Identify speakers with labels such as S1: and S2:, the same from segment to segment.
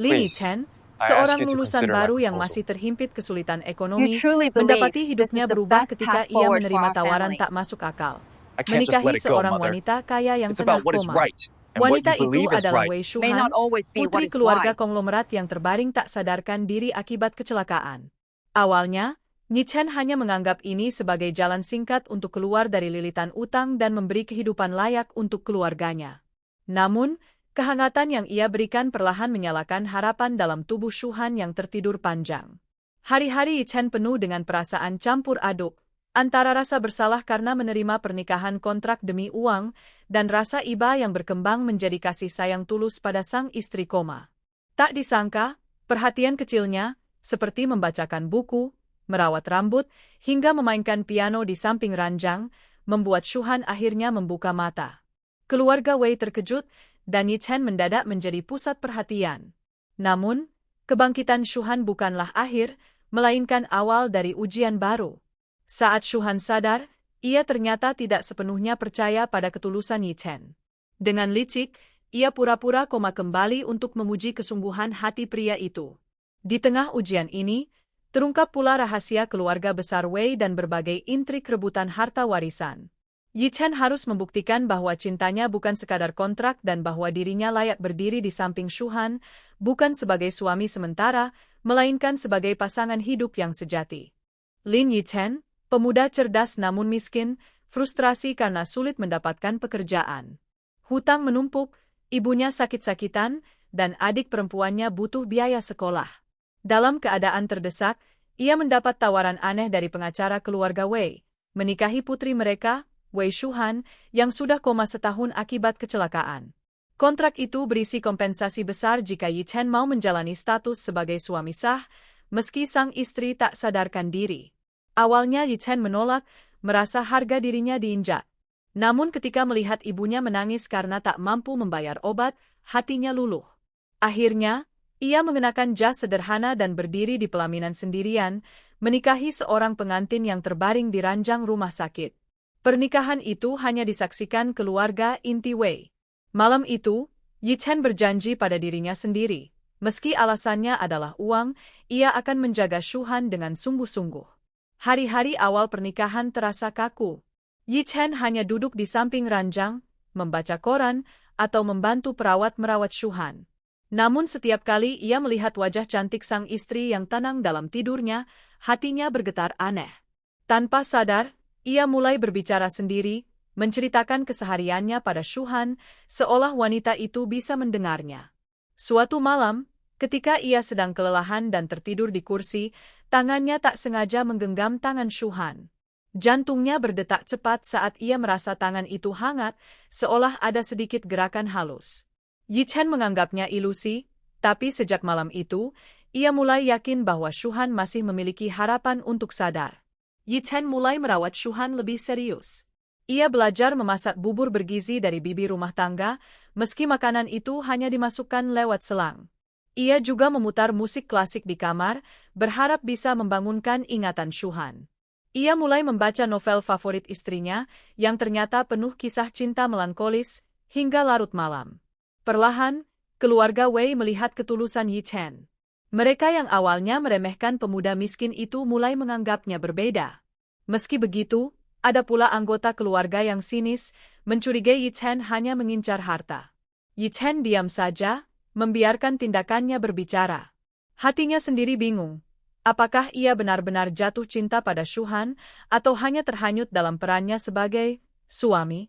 S1: Lin
S2: Please,
S1: Yichen,
S2: I ask
S1: seorang
S2: you to
S1: lulusan
S2: consider my
S1: baru yang
S2: proposal.
S1: masih terhimpit kesulitan
S3: You
S1: ekonomi,
S3: truly
S1: mendapati
S3: believe this is
S1: hidupnya
S3: the
S1: berubah
S3: best
S1: ketika
S3: path
S1: ia
S3: forward for
S1: menerima
S3: our
S1: tawaran
S3: family.
S1: tak masuk akal.
S2: I can't just let
S1: Menikahi
S2: it go,
S1: seorang
S2: Mother.
S1: wanita kaya yang
S2: It's about
S1: tengah
S2: what is
S1: koma.
S2: right and what you
S1: Wanita itu
S2: believe is
S1: adalah
S2: right.
S1: Wei
S3: May
S1: Shuhan,
S3: not always be what
S1: putri
S3: is
S1: keluarga
S3: wise.
S1: konglomerat yang terbaring tak sadarkan diri akibat kecelakaan. Awalnya, Yichen hanya menganggap ini sebagai jalan singkat untuk keluar dari lilitan utang dan memberi kehidupan layak untuk keluarganya. Namun, kehangatan yang ia berikan perlahan menyalakan harapan dalam tubuh Shuhan yang tertidur panjang. Hari-hari Yichen penuh dengan perasaan campur aduk, antara rasa bersalah karena menerima pernikahan kontrak demi uang, dan rasa iba yang berkembang menjadi kasih sayang tulus pada sang istri koma. Tak disangka, perhatian kecilnya, seperti membacakan buku, merawat rambut, hingga memainkan piano di samping ranjang, membuat Shuhan akhirnya membuka mata. Keluarga Wei terkejut, dan Yichen mendadak menjadi pusat perhatian. Namun, kebangkitan Shuhan bukanlah akhir, melainkan awal dari ujian baru. Saat Shuhan sadar, ia ternyata tidak sepenuhnya percaya pada ketulusan Yichen. Dengan licik, ia pura-pura koma kembali untuk memuji kesungguhan hati pria itu. Di tengah ujian ini, terungkap pula rahasia keluarga besar Wei dan berbagai intrik rebutan harta warisan. Yichen harus membuktikan bahwa cintanya bukan sekadar kontrak dan bahwa dirinya layak berdiri di samping Shuhan, bukan sebagai suami sementara, melainkan sebagai pasangan hidup yang sejati. Lin Yichen, pemuda cerdas namun miskin, frustrasi karena sulit mendapatkan pekerjaan. Hutang menumpuk, ibunya sakit-sakitan, dan adik perempuannya butuh biaya sekolah. Dalam keadaan terdesak, ia mendapat tawaran aneh dari pengacara keluarga Wei, menikahi putri mereka, Wei Shuhan, yang sudah koma setahun akibat kecelakaan. Kontrak itu berisi kompensasi besar jika Yichen mau menjalani status sebagai suami sah, meski sang istri tak sadarkan diri. Awalnya Yichen menolak, merasa harga dirinya diinjak. Namun ketika melihat ibunya menangis karena tak mampu membayar obat, hatinya luluh. Akhirnya, ia mengenakan jas sederhana dan berdiri di pelaminan sendirian, menikahi seorang pengantin yang terbaring di ranjang rumah sakit. Pernikahan itu hanya disaksikan keluarga inti Wei. Malam itu, Yichen berjanji pada dirinya sendiri, meski alasannya adalah uang, ia akan menjaga Shuhan dengan sungguh-sungguh. Hari-hari awal pernikahan terasa kaku. Yichen hanya duduk di samping ranjang, membaca koran, atau membantu perawat merawat Shuhan. Namun setiap kali ia melihat wajah cantik sang istri yang tenang dalam tidurnya, hatinya bergetar aneh. Tanpa sadar, ia mulai berbicara sendiri, menceritakan kesehariannya pada Shuhan, seolah wanita itu bisa mendengarnya. Suatu malam, ketika ia sedang kelelahan dan tertidur di kursi, tangannya tak sengaja menggenggam tangan Shuhan. Jantungnya berdetak cepat saat ia merasa tangan itu hangat, seolah ada sedikit gerakan halus. Yichen menganggapnya ilusi, tapi sejak malam itu, ia mulai yakin bahwa Shuhan masih memiliki harapan untuk sadar. Yichen mulai merawat Shuhan lebih serius. Ia belajar memasak bubur bergizi dari bibi rumah tangga, meski makanan itu hanya dimasukkan lewat selang. Ia juga memutar musik klasik di kamar, berharap bisa membangunkan ingatan Shuhan. Ia mulai membaca novel favorit istrinya, yang ternyata penuh kisah cinta melankolis, hingga larut malam. Perlahan, keluarga Wei melihat ketulusan Yichen. Mereka yang awalnya meremehkan pemuda miskin itu mulai menganggapnya berbeda. Meski begitu, ada pula anggota keluarga yang sinis, mencurigai Yichen hanya mengincar harta. Yichen diam saja, membiarkan tindakannya berbicara. Hatinya sendiri bingung. Apakah ia benar-benar jatuh cinta pada Shuhan, atau hanya terhanyut dalam perannya sebagai suami?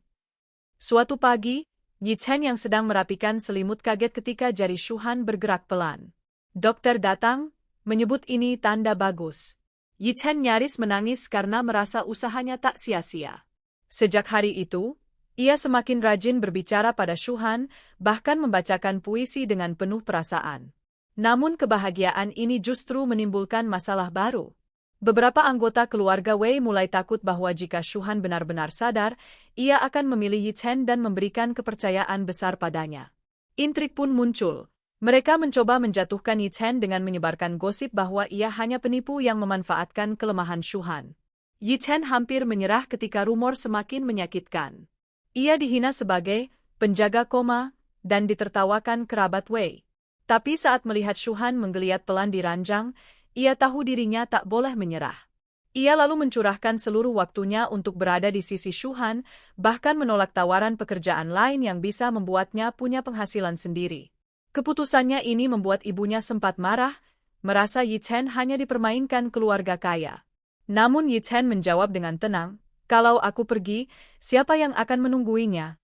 S1: Suatu pagi, Yichen yang sedang merapikan selimut kaget ketika jari Shuhan bergerak pelan. Dokter datang, menyebut ini tanda bagus. Yichen nyaris menangis karena merasa usahanya tak sia-sia. Sejak hari itu, ia semakin rajin berbicara pada Shuhan, bahkan membacakan puisi dengan penuh perasaan. Namun kebahagiaan ini justru menimbulkan masalah baru. Beberapa anggota keluarga Wei mulai takut bahwa jika Shuhan benar-benar sadar, ia akan memilih Yichen dan memberikan kepercayaan besar padanya. Intrik pun muncul. Mereka mencoba menjatuhkan Yichen dengan menyebarkan gosip bahwa ia hanya penipu yang memanfaatkan kelemahan Shuhan. Yichen hampir menyerah ketika rumor semakin menyakitkan. Ia dihina sebagai penjaga koma dan ditertawakan kerabat Wei. Tapi saat melihat Shuhan menggeliat pelan di ranjang, ia tahu dirinya tak boleh menyerah. Ia lalu mencurahkan seluruh waktunya untuk berada di sisi Shuhan, bahkan menolak tawaran pekerjaan lain yang bisa membuatnya punya penghasilan sendiri. Keputusannya ini membuat ibunya sempat marah, merasa Yi Chen hanya dipermainkan keluarga kaya. Namun Yi Chen menjawab dengan tenang, "Kalau aku pergi, siapa yang akan menungguinya?"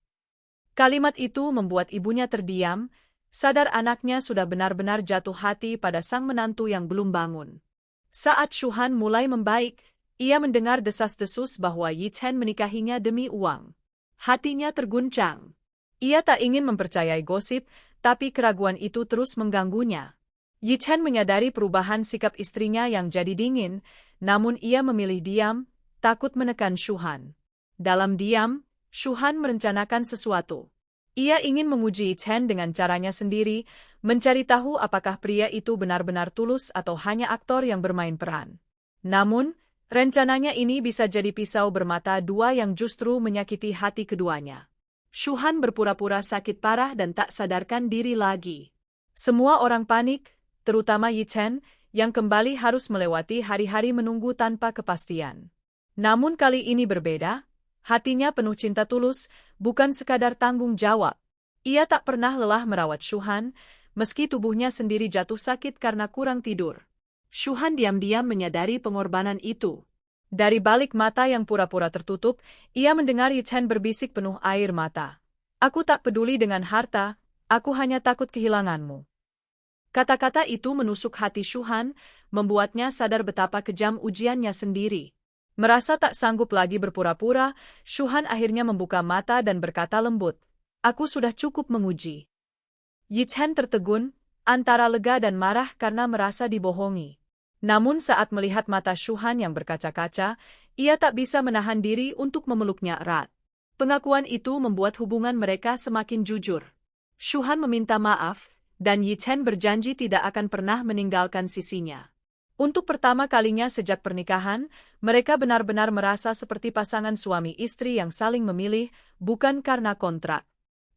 S1: Kalimat itu membuat ibunya terdiam, sadar anaknya sudah benar-benar jatuh hati pada sang menantu yang belum bangun. Saat Shuhan mulai membaik, ia mendengar desas-desus bahwa Yi Chen menikahinya demi uang. Hatinya terguncang. Ia tak ingin mempercayai gosip, tapi keraguan itu terus mengganggunya. Yi Chen menyadari perubahan sikap istrinya yang jadi dingin, namun ia memilih diam, takut menekan Shuhan. Dalam diam, Shuhan merencanakan sesuatu. Ia ingin menguji Yi Chen dengan caranya sendiri, mencari tahu apakah pria itu benar-benar tulus atau hanya aktor yang bermain peran. Namun, rencananya ini bisa jadi pisau bermata dua yang justru menyakiti hati keduanya. Shuhan berpura-pura sakit parah dan tak sadarkan diri lagi. Semua orang panik, terutama Yi Chen, yang kembali harus melewati hari-hari menunggu tanpa kepastian. Namun kali ini berbeda, hatinya penuh cinta tulus, bukan sekadar tanggung jawab. Ia tak pernah lelah merawat Shuhan, meski tubuhnya sendiri jatuh sakit karena kurang tidur. Shuhan diam-diam menyadari pengorbanan itu. Dari balik mata yang pura-pura tertutup, ia mendengar Yi Chen berbisik penuh air mata. "Aku tak peduli dengan harta, aku hanya takut kehilanganmu." Kata-kata itu menusuk hati Shuhan, membuatnya sadar betapa kejam ujiannya sendiri. Merasa tak sanggup lagi berpura-pura, Shuhan akhirnya membuka mata dan berkata lembut, "Aku sudah cukup menguji." Yi Chen tertegun, antara lega dan marah karena merasa dibohongi. Namun saat melihat mata Shuhan yang berkaca-kaca, ia tak bisa menahan diri untuk memeluknya erat. Pengakuan itu membuat hubungan mereka semakin jujur. Shuhan meminta maaf, dan Yi Chen berjanji tidak akan pernah meninggalkan sisinya. Untuk pertama kalinya sejak pernikahan, mereka benar-benar merasa seperti pasangan suami istri yang saling memilih, bukan karena kontrak.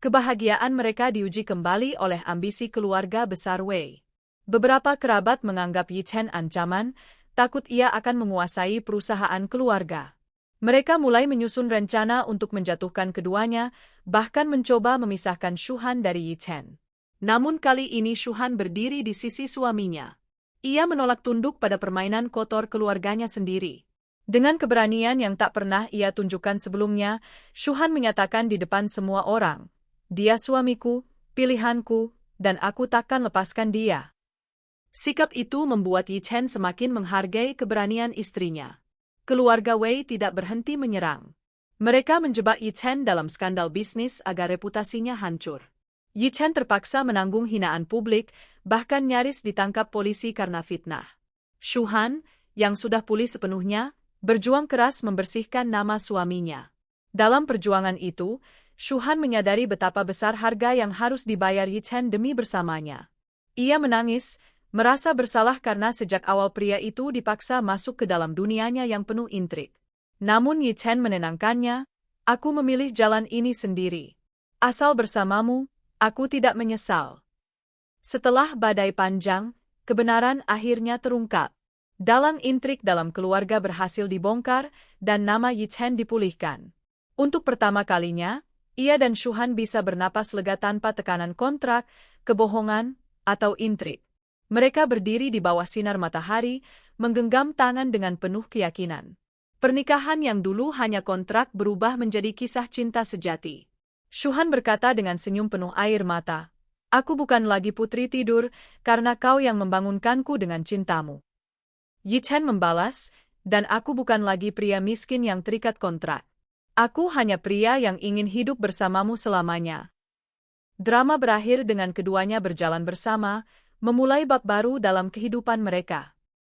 S1: Kebahagiaan mereka diuji kembali oleh ambisi keluarga besar Wei. Beberapa kerabat menganggap Yi Chen ancaman, takut ia akan menguasai perusahaan keluarga. Mereka mulai menyusun rencana untuk menjatuhkan keduanya, bahkan mencoba memisahkan Shuhan dari Yi Chen. Namun kali ini Shuhan berdiri di sisi suaminya. Ia menolak tunduk pada permainan kotor keluarganya sendiri. Dengan keberanian yang tak pernah ia tunjukkan sebelumnya, Shuhan menyatakan di depan semua orang, "Dia suamiku, pilihanku, dan aku takkan lepaskan dia." Sikap itu membuat Yi Chen semakin menghargai keberanian istrinya. Keluarga Wei tidak berhenti menyerang. Mereka menjebak Yi Chen dalam skandal bisnis agar reputasinya hancur. Yi Chen terpaksa menanggung hinaan publik, bahkan nyaris ditangkap polisi karena fitnah. Shuhan, yang sudah pulih sepenuhnya, berjuang keras membersihkan nama suaminya. Dalam perjuangan itu, Shuhan menyadari betapa besar harga yang harus dibayar Yi Chen demi bersamanya. Ia menangis, merasa bersalah karena sejak awal pria itu dipaksa masuk ke dalam dunianya yang penuh intrik. Namun Yi Chen menenangkannya, "Aku memilih jalan ini sendiri. Asal bersamamu, aku tidak menyesal." Setelah badai panjang, kebenaran akhirnya terungkap. Dalang intrik dalam keluarga berhasil dibongkar, dan nama Yi Chen dipulihkan. Untuk pertama kalinya, ia dan Shuhan bisa bernapas lega tanpa tekanan kontrak, kebohongan, atau intrik. Mereka berdiri di bawah sinar matahari, menggenggam tangan dengan penuh keyakinan. Pernikahan yang dulu hanya kontrak berubah menjadi kisah cinta sejati. Shuhan berkata dengan senyum penuh air mata, "Aku bukan lagi putri tidur, karena kau yang membangunkanku dengan cintamu." Yi Chen membalas, "Dan aku bukan lagi pria miskin yang terikat kontrak. Aku hanya pria yang ingin hidup bersamamu selamanya." Drama berakhir dengan keduanya berjalan bersama, memulai bab baru dalam kehidupan mereka.